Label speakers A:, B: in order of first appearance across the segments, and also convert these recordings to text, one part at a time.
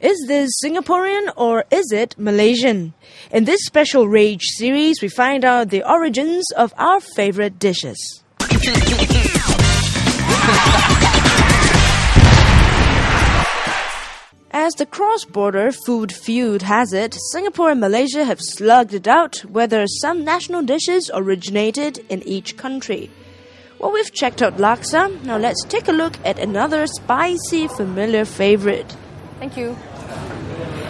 A: Is this Singaporean or is it Malaysian? In this special R.age series, we find out the origins of our favorite dishes. As the cross-border food feud has it, Singapore and Malaysia have slugged it out whether some national dishes originated in each country. Well, we've checked out laksa. Now let's take a look at another spicy, familiar favorite.
B: Thank you.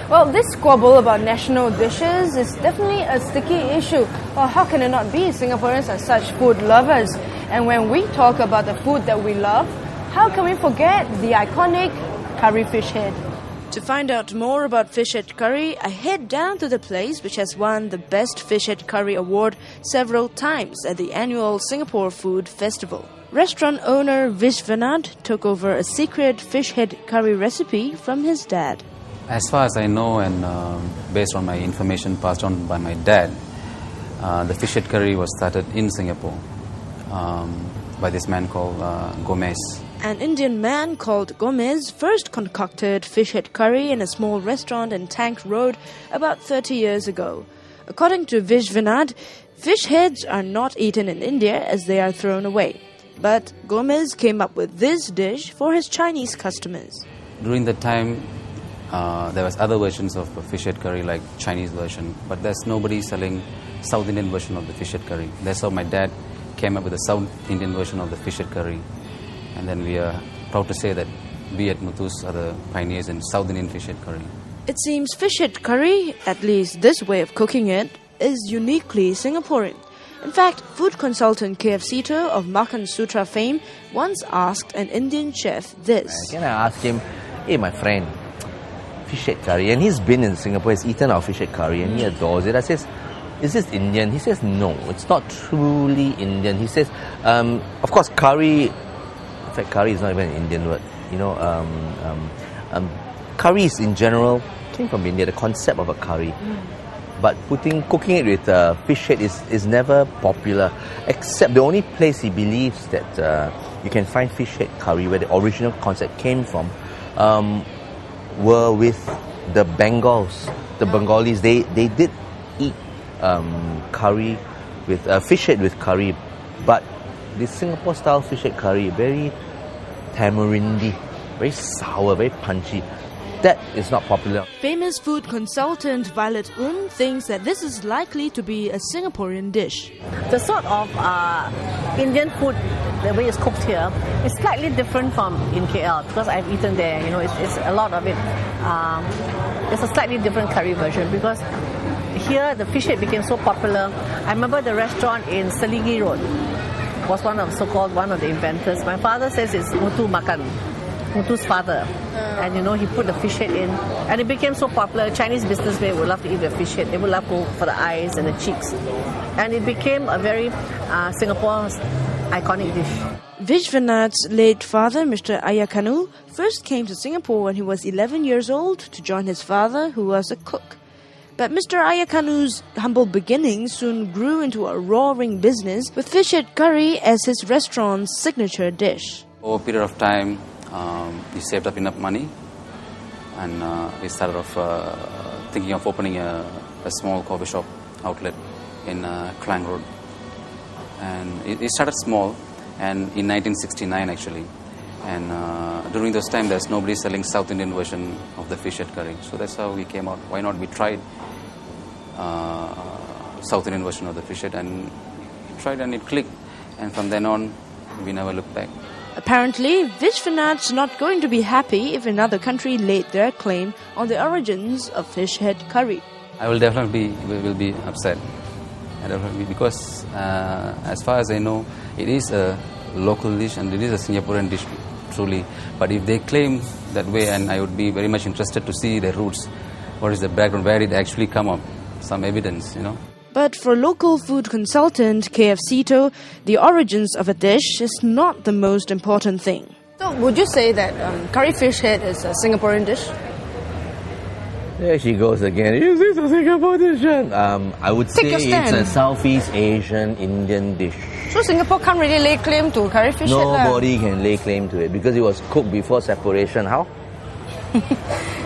B: Well, this squabble about national dishes is definitely a sticky issue. Well, how can it not be? Singaporeans are such food lovers. And when we talk about the food that we love, how can we forget the iconic curry fish head?
A: To find out more about fish head curry, I head down to the place which has won the Best Fish Head Curry Award several times at the annual Singapore Food Festival. Restaurant owner Vishwanath took over a secret fish head curry recipe from his dad.
C: As far as I know, and based on my information passed on by my dad, the fish head curry was started in Singapore by this man called Gomez.
A: An Indian man called Gomez first concocted fish head curry in a small restaurant in Tank Road about 30 years ago. According to Vishwanath, fish heads are not eaten in India as they are thrown away. But Gomez came up with this dish for his Chinese customers.
C: During the time, there was other versions of fish head curry, like Chinese version, but there's nobody selling South Indian version of the fish head curry. That's how my dad came up with the South Indian version of the fish head curry. And then we are proud to say that we at Muthu's are the pioneers in South Indian fish head curry.
A: It seems fish head curry, at least this way of cooking it, is uniquely Singaporean. In fact, food consultant KFC of Makan Sutra fame once asked an Indian chef this.
D: Can I ask him, hey my friend, fish head curry, and he's been in Singapore, he's eaten our fish head curry and he adores it. I says, is this Indian? He says, no, it's not truly Indian. He says, of course curry, in fact curry is not even an Indian word. You know, curries in general came from India, the concept of a curry. But cooking it with fish head is never popular, except the only place he believes that you can find fish head curry, where the original concept came from, were with the Bengals. The Bengalis, they did eat curry with fish head with curry, but the Singapore style fish head curry, very tamarindy, very sour, very punchy. That is not popular.
A: Famous food consultant Violet thinks that this is likely to be a Singaporean dish.
E: The sort of Indian food, the way it's cooked here, is slightly different from in KL, because I've eaten there. You know, it's a lot of it. It's a slightly different curry version, because here the fish head became so popular. I remember the restaurant in Seligi Road was one of the inventors. My father says it's Muthu Makan. Muthu's father, and you know, he put the fish head in, and it became so popular. Chinese businessmen would love to eat the fish head. They would love to go for the eyes and the cheeks, and it became a very Singapore's iconic dish.
A: Vishwanath's late father, Mr. Ayakanu, first came to Singapore when he was 11 years old to join his father, who was a cook. But Mr. Ayakanu's humble beginnings soon grew into a roaring business, with fish head curry as his restaurant's signature dish.
C: Over a period of time, we saved up enough money, and we started off thinking of opening a small coffee shop outlet in Klang Road. And it started small, and in 1969 actually. And during those times, there's nobody selling South Indian version of the fish head curry. So that's how we came out. Why not we tried South Indian version of the fish head, and tried, and it clicked. And from then on, we never looked back.
A: Apparently, Vishwanath's not going to be happy if another country laid their claim on the origins of fish head curry.
C: I will definitely be upset. Because as far as I know, it is a local dish and it is a Singaporean dish, truly. But if they claim that way, and I would be very much interested to see the roots, what is the background, where did it actually come up, some evidence, you know.
A: But for local food consultant KFC, the origins of a dish is not the most important thing.
B: So would you say that curry fish head is a Singaporean dish?
D: There she goes again. Is this a Singaporean dish? I would say it's a Southeast Asian Indian dish.
B: So Singapore can't really lay claim to curry fish head?
D: Nobody can lay claim to it because it was cooked before separation. How?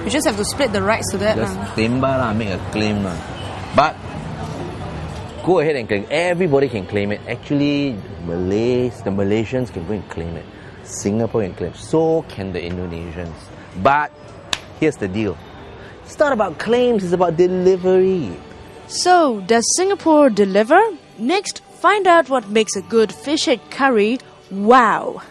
B: You just have to split the rights to that.
D: Just make a claim. But go ahead and claim. Everybody can claim it. Actually, the Malaysians can go and claim it. Singapore can claim. So can the Indonesians. But here's the deal. It's not about claims, it's about delivery.
A: So, does Singapore deliver? Next, find out what makes a good fish head curry wow.